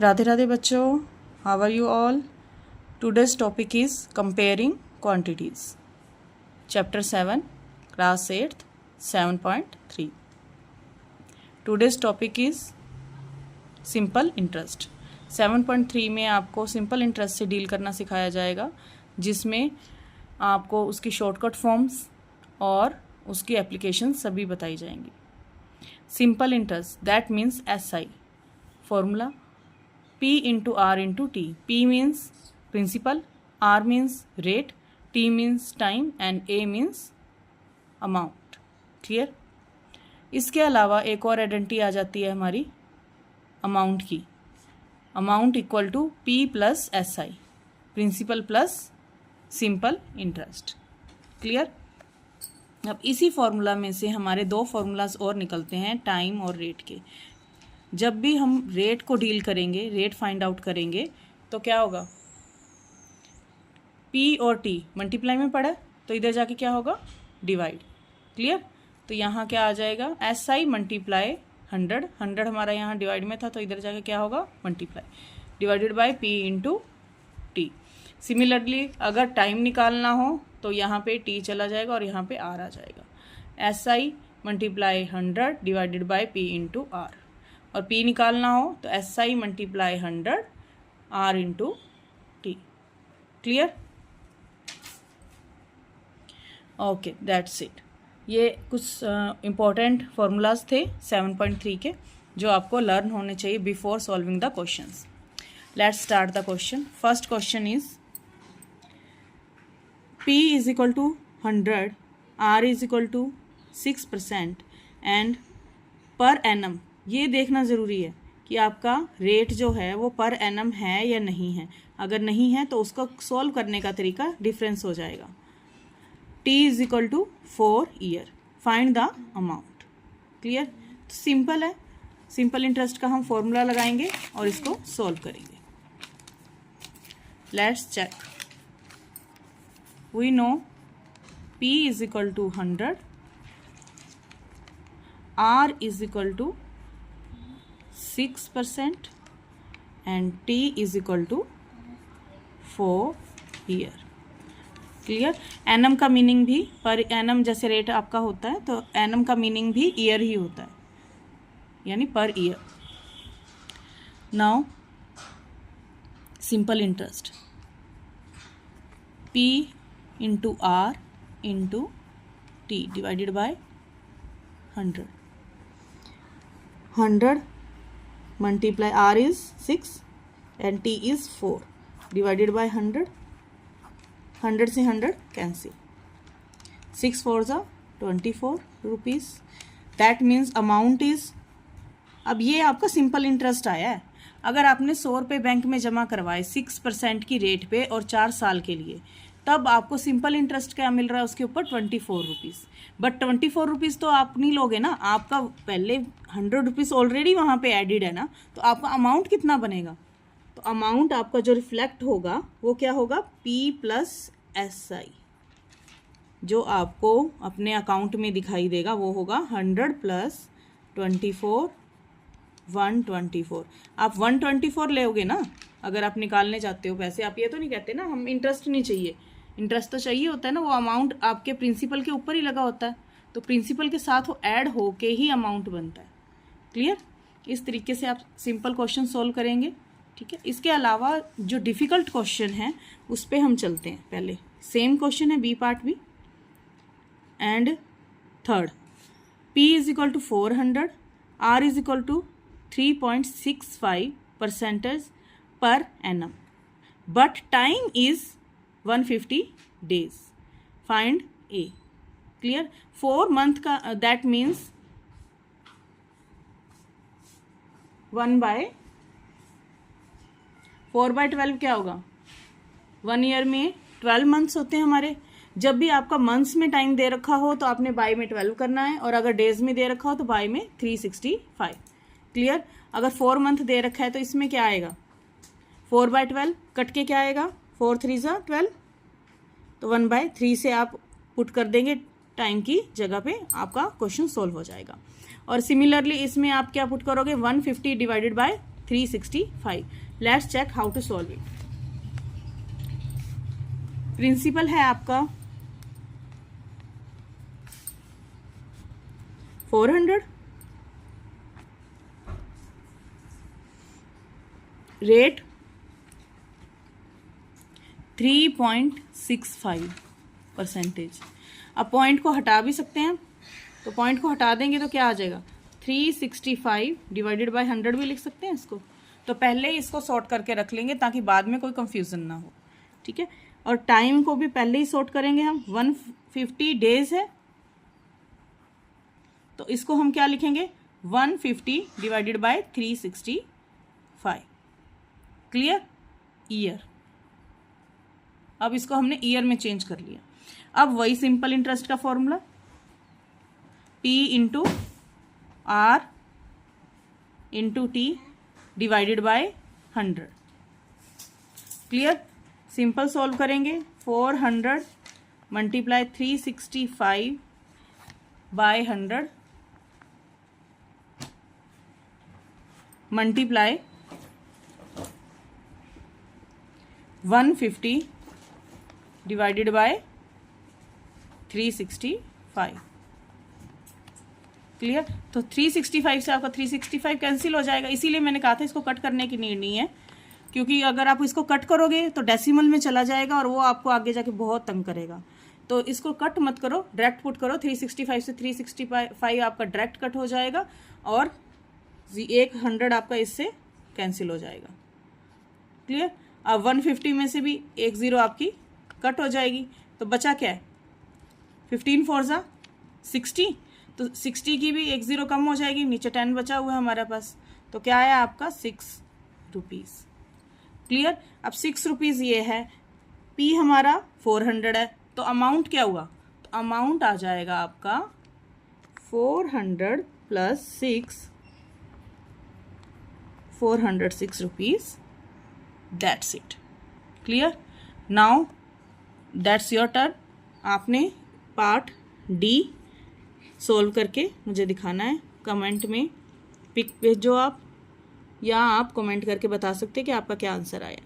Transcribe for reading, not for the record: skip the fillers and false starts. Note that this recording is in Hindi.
राधे राधे बच्चों, how are you all. Today's topic is comparing quantities, chapter 7, class 8th 7.3। Today's topic is simple interest. 7.3 में आपको सिंपल इंटरेस्ट से डील करना सिखाया जाएगा, जिसमें आपको उसकी शॉर्टकट फॉर्म्स और उसकी एप्लीकेशन सभी बताई जाएंगी। Simple interest that means SI formula P into R into T. P means principal, R means rate, T means time and A means amount. Clear. इसके अलावा एक और आइडेंटिटी आ जाती है हमारी अमाउंट की। Amount equal to P plus SI, principal plus simple interest. Clear. अब इसी फॉर्मूला में से हमारे दो फॉर्मूलाज और निकलते हैं, टाइम और रेट के। जब भी हम रेट को डील करेंगे, रेट फाइंड आउट करेंगे, तो क्या होगा, P और T मल्टीप्लाई में पड़ा तो इधर जाके क्या होगा, डिवाइड। क्लियर। तो यहाँ क्या आ जाएगा, SI मल्टीप्लाई 100 हमारा यहाँ डिवाइड में था, तो इधर जाके क्या होगा, multiply divided by P into T। Similarly अगर टाइम निकालना हो तो यहाँ पे T चला जाएगा और यहाँ पे R आ जाएगा। SI multiply 100 divided by P into R। और P निकालना हो तो SI multiply 100 R into T। Clear. Okay, that's it. ये कुछ इम्पोर्टेंट फार्मूलाज थे 7.3 के, जो आपको लर्न होने चाहिए before solving the questions. Let's start the question. First question is P is equal to 100, R is equal to 6% and per annum. ये देखना ज़रूरी है कि आपका रेट जो है वो पर एनम है या नहीं है। अगर नहीं है तो उसको सॉल्व करने का तरीका डिफरेंस हो जाएगा। T is equal to 4 year, find the amount. Clear. तो सिंपल है, सिंपल इंटरेस्ट का हम फॉर्मूला लगाएंगे और इसको सॉल्व करेंगे। Let's check. We know P is equal to 100, R is equal to 6% and T is equal to 4 year. Clear. Annum का मीनिंग भी पर एनम जैसे रेट आपका होता है, तो एनम का मीनिंग भी ईयर ही होता है, यानी per year. Now simple interest P into R into T divided by 100 multiply R is 6 and T is 4 divided by 100 से 100 cancel, 6 4s are 24 rupees। that means amount is, अब ये आपका सिंपल इंटरेस्ट आया है। अगर आपने 100 रुपये बैंक में जमा करवाए 6% की रेट पे और 4 साल के लिए, तब आपको सिंपल इंटरेस्ट क्या मिल रहा है उसके ऊपर, 24 रुपीज़। बट 24 रुपीज़ तो आप नहीं लोगे ना, आपका पहले 100 रुपीज़ ऑलरेडी वहाँ पे एडिड है ना, तो आपका अमाउंट कितना बनेगा। तो अमाउंट आपका जो रिफ्लेक्ट होगा वो क्या होगा, P प्लस SI। जो आपको अपने अकाउंट में दिखाई देगा वो होगा 100 प्लस 24 124। आप 124 लोगे ना अगर आप निकालने जाते हो पैसे। आप ये तो नहीं कहते ना हम इंटरेस्ट नहीं चाहिए, इंटरेस्ट तो चाहिए होता है ना, वो अमाउंट आपके प्रिंसिपल के ऊपर ही लगा होता है, तो प्रिंसिपल के साथ वो ऐड होके ही अमाउंट बनता है। क्लियर। इस तरीके से आप सिंपल क्वेश्चन सॉल्व करेंगे। ठीक है। इसके अलावा जो डिफ़िकल्ट क्वेश्चन है उस पर हम चलते हैं। पहले सेम क्वेश्चन है, बी पार्ट भी and third. P is equal to 400, R is equal to 3.65% per annum, but time is 150 days. Find A। Clear. 4 month का दैट मीन्स 4/12 क्या होगा, 1 ईयर में 12 मंथ्स होते हैं हमारे। जब भी आपका मंथ्स में टाइम दे रखा हो तो आपने बाय में 12 करना है, और अगर डेज में दे रखा हो तो बाय में 365। क्लियर। अगर 4 मंथ दे रखा है तो इसमें क्या आएगा, 4/12 कट के क्या आएगा, 4 3 ज़ा 12, तो 1/3 से आप पुट कर देंगे टाइम की जगह पे, आपका क्वेश्चन सोल्व हो जाएगा। और सिमिलरली इसमें आप क्या पुट करोगे, 150 divided by 365. Let's check how to solve it. Principal है आपका 400, रेट 3.65%. अब पॉइंट को हटा भी सकते हैं, तो पॉइंट को हटा देंगे तो क्या आ जाएगा, 365 डिवाइडेड बाय 100 भी लिख सकते हैं इसको. तो पहले ही इसको सॉर्ट करके रख लेंगे ताकि बाद में कोई कंफ्यूजन ना हो. ठीक है, और टाइम को भी पहले ही सॉर्ट करेंगे हम. 150 डेज है, तो इसको हम क्या लिखेंगे, 150 डिवाइडेड बाय 365. क्लियर. ईयर. अब इसको हमने ईयर में चेंज कर लिया. अब वही सिंपल इंटरेस्ट का formula, P into R into T divided by 100. Clear. Simple solve करेंगे. 400 multiply 365 by 100 multiply 150 divided by 365. Clear. तो 365 से आपका 365 कैंसिल हो जाएगा. इसीलिए मैंने कहा था इसको कट करने की नीड नहीं है, क्योंकि अगर आप इसको कट करोगे तो डेसिमल में चला जाएगा और वो आपको आगे जाके बहुत तंग करेगा. तो इसको कट मत करो, डायरेक्ट पुट करो. 365 से 365 आपका डायरेक्ट कट हो जाएगा और 100 आपका इससे कैंसिल हो जाएगा. क्लियर. अब 150 में से भी एक ज़ीरो आपकी कट हो जाएगी, तो बचा क्या है, 15 4 ज़ा 60. तो 60 की भी एक ज़ीरो कम हो जाएगी, नीचे 10 बचा हुआ है हमारे पास. तो क्या आया आपका 6 रुपीज़. क्लियर. अब 6 रुपीज़ ये है, P हमारा 400 है, तो अमाउंट क्या हुआ, तो अमाउंट आ जाएगा आपका 400 plus 6, 406 rupees. That's it. Clear. Now that's your turn. आपने पार्ट डी सॉल्व करके मुझे दिखाना है. कमेंट में पिक भेजो आप, या आप कमेंट करके बता सकते हैं कि आपका क्या आंसर आया.